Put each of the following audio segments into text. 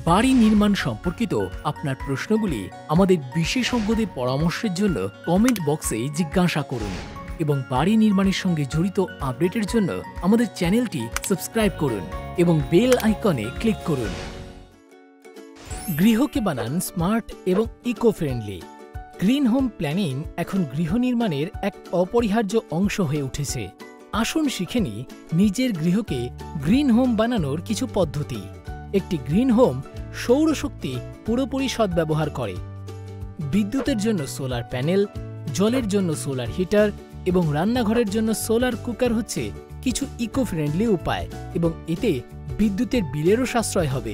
বাড়ি নির্মাণ সম্পর্কিত আপনার প্রশ্নগুলি আমাদের বিশেষজ্ঞদের পরামর্শের জন্য কমেন্ট বক্সে জিজ্ঞাসা করুন এবং বাড়ি নির্মাণের সঙ্গে জড়িত আপডেটের জন্য আমাদের চ্যানেলটি সাবস্ক্রাইব করুন এবং বেল আইকনে ক্লিক করুন। গৃহকে বানান স্মার্ট এবং eco friendly. Green home planning এখন গৃহ নির্মাণের এক অপরিহার্য অংশ হয়ে উঠেছে। আসুন শিখে নিই নিজের গৃহকে গ্রিন হোম বানানোর কিছু পদ্ধতি। একটি গ্রিন হোম সৌরশক্তি পুরোপুরি সদ্ব্যবহার করে। বিদ্যুতের জন্য সোলার প্যানেল, জলের জন্য সোলার হিটার এবং রান্নাঘরের জন্য সোলার কুকার হচ্ছে কিছু ইকো ফ্রেন্ডলি উপায় এবং এতে বিদ্যুতের বিলেরও সাশ্রয় হবে।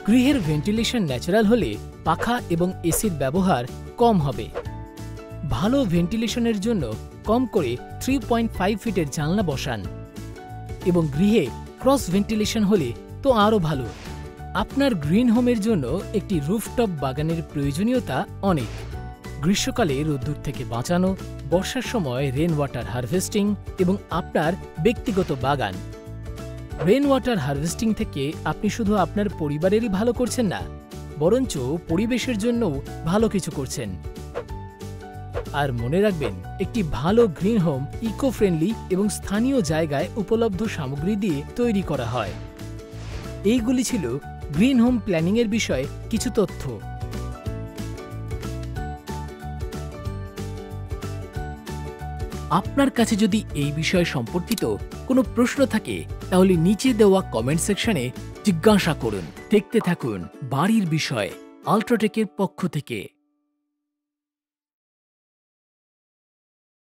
গৃহের ভেন্টিলেশন ন্যাচারাল হলে পাখা এবং এসির ব্যবহার কম হবে। ভালো ভেন্টিলেশনের জন্য কম করে 3.5 ফিটের জানলা বসান এবং গৃহে ক্রস ভেন্টিলেশন হলে তো আরও ভালো। আপনার গ্রিন হোমের জন্য একটি রুফটপ বাগানের প্রয়োজনীয়তা অনেক। গ্রীষ্মকালে রোদ্দুর থেকে বাঁচানো, বর্ষার সময় রেন ওয়াটার হারভেস্টিং এবং আপনার ব্যক্তিগত বাগান। রেন ওয়াটার হারভেস্টিং থেকে আপনি শুধু আপনার পরিবারেরই ভালো করছেন না, বরঞ্চ পরিবেশের জন্যও ভালো কিছু করছেন। আর মনে রাখবেন, একটি ভালো গ্রিন হোম ইকো ফ্রেন্ডলি এবং স্থানীয় জায়গায় উপলব্ধ সামগ্রী দিয়ে তৈরি করা হয়। এইগুলি ছিল গ্রিন হোম প্ল্যানিংয়ের বিষয়ে কিছু তথ্য। আপনার কাছে যদি এই বিষয় সম্পর্কিত কোনো প্রশ্ন থাকে তাহলে নিচে দেওয়া কমেন্ট সেকশনে জিজ্ঞাসা করুন। দেখতে থাকুন বাড়ির বিষয় আল্ট্রাটেকের পক্ষ থেকে।